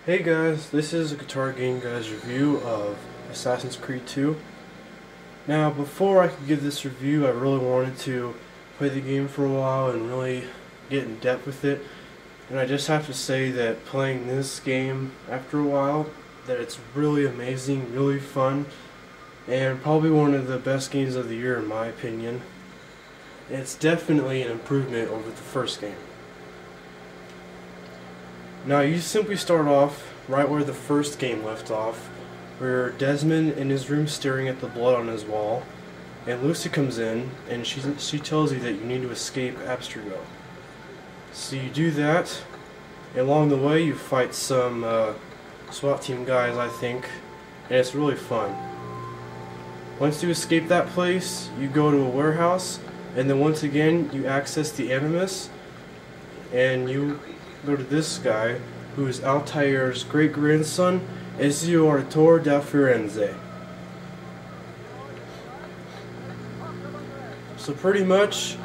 Hey guys, this is a Guitar Game Guys review of Assassin's Creed 2. Now, before I could give this review, I really wanted to play the game for a while and really get in depth with it. And I just have to say that playing this game after a while, that it's really amazing, really fun, and probably one of the best games of the year in my opinion. It's definitely an improvement over the first game. Now you simply start off right where the first game left off, where Desmond in his room staring at the blood on his wall, and Lucy comes in and she tells you that you need to escape Abstergo. So you do that, and along the way you fight some SWAT team guys, I think, and it's really fun. Once you escape that place, you go to a warehouse, and then once again you access the Animus, and you go to this guy, who is Altair's great-grandson, Ezio Arturo da Firenze. So pretty much,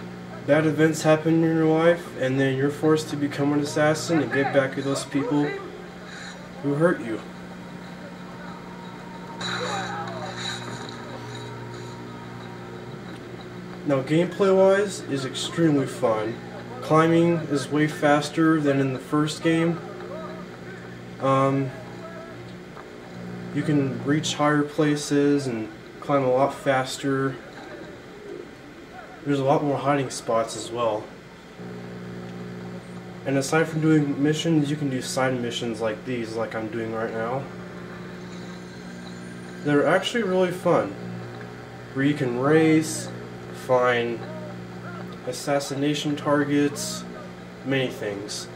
bad events happen in your life, and then you're forced to become an assassin and get back at those people who hurt you. Now gameplay-wise is extremely fun. Climbing is way faster than in the first game. You can reach higher places and climb a lot faster. There's a lot more hiding spots as well. And aside from doing missions, you can do side missions like these, like I'm doing right now. They're actually really fun, where you can race, find assassination targets, many things.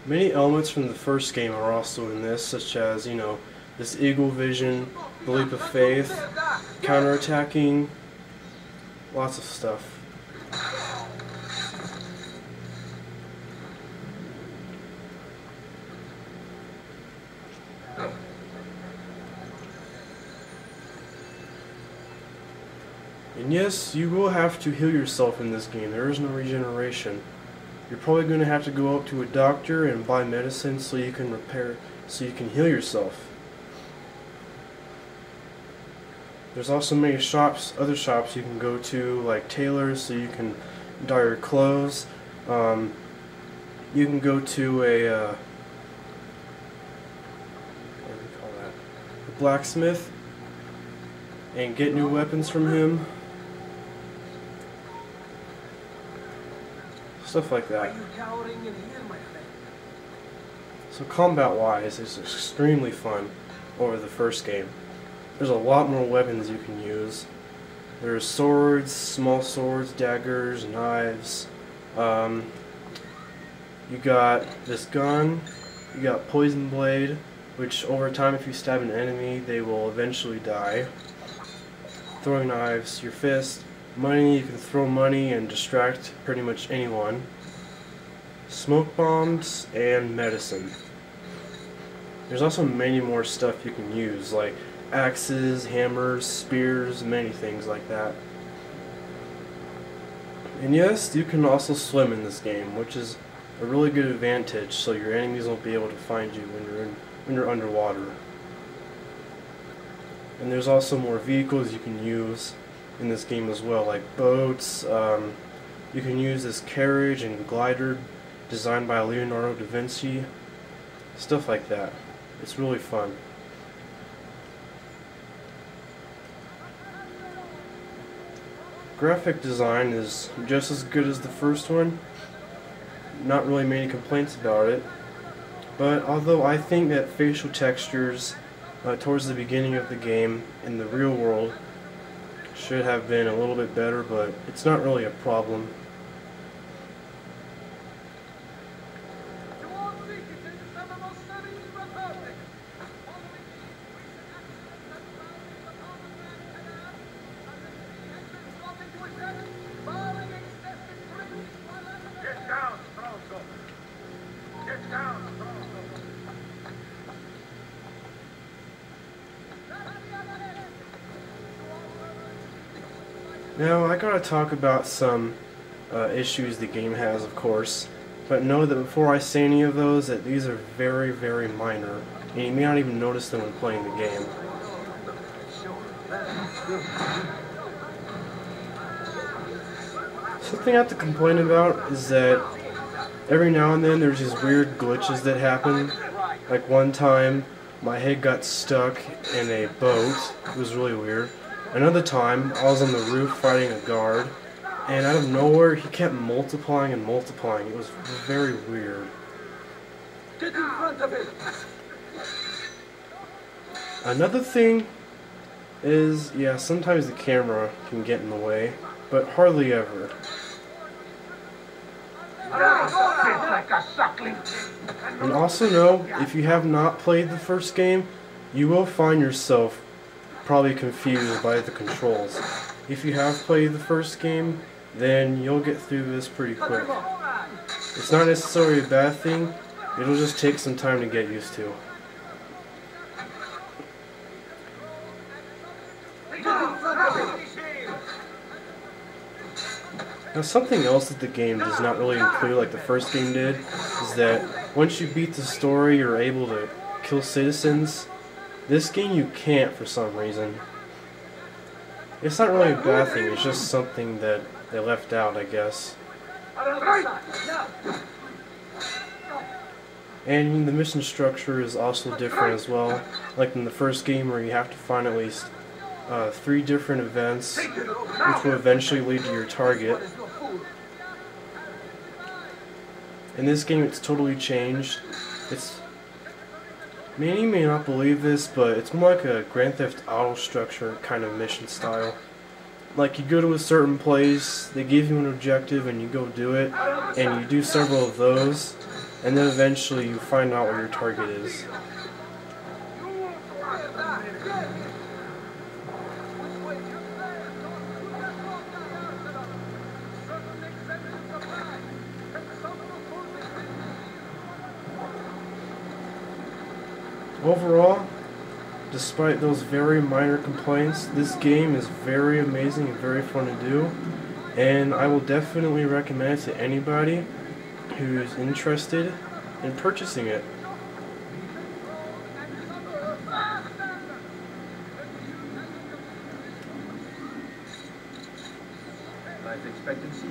Many elements from the first game are also in this, such as, this eagle vision, the leap of faith, counterattacking, lots of stuff. And yes, you will have to heal yourself in this game. There is no regeneration. You're probably going to have to go up to a doctor and buy medicine so you can heal yourself. There's also many other shops you can go to, like tailors, so you can dye your clothes. You can go to a blacksmith and get new weapons from him. Stuff like that. So combat-wise, it's extremely fun over the first game. There's a lot more weapons you can use. There's swords, small swords, daggers, knives. You got this gun. You got poison blade, which over time, if you stab an enemy, they will eventually die. Throwing knives, your fist. Money, you can throw money and distract pretty much anyone. Smoke bombs and medicine. There's also many more stuff you can use, like axes, hammers, spears, many things like that. And yes, you can also swim in this game, which is a really good advantage, so your enemies won't be able to find you when you're underwater. And there's also more vehicles you can use in this game as well, like boats. You can use this carriage and glider designed by Leonardo da Vinci, stuff like that. It's really fun. Graphic design is just as good as the first one. Not really many complaints about it, but although I think that facial textures towards the beginning of the game in the real world should have been a little bit better, but it's not really a problem. Now, I gotta talk about some issues the game has, of course, but know that before I say any of those, that these are very, very minor, and you may not even notice them when playing the game. Something I have to complain about is that every now and then there's these weird glitches that happen. Like one time, my head got stuck in a boat. It was really weird. Another time, I was on the roof fighting a guard, and out of nowhere, he kept multiplying and multiplying. It was very weird. Get in front of it! Another thing is, yeah, sometimes the camera can get in the way, but hardly ever. Like a suckling. And also know, if you have not played the first game, you will find yourself probably confused by the controls. If you have played the first game, then you'll get through this pretty quick. It's not necessarily a bad thing, it'll just take some time to get used to. Now, something else that the game does not really include like the first game did is that once you beat the story, you're able to kill citizens. This game you can't for some reason. It's not really a bad thing, it's just something that they left out, I guess. And the mission structure is also different as well. Like in the first game where you have to find at least 3 different events which will eventually lead to your target. In this game it's totally changed. Many may not believe this, but it's more like a Grand Theft Auto structure kind of mission style. Like you go to a certain place, they give you an objective and you go do it, and you do several of those, and then eventually you find out what your target is. Overall, despite those very minor complaints, this game is very amazing and very fun to do, and I will definitely recommend it to anybody who's interested in purchasing it. Life expectancy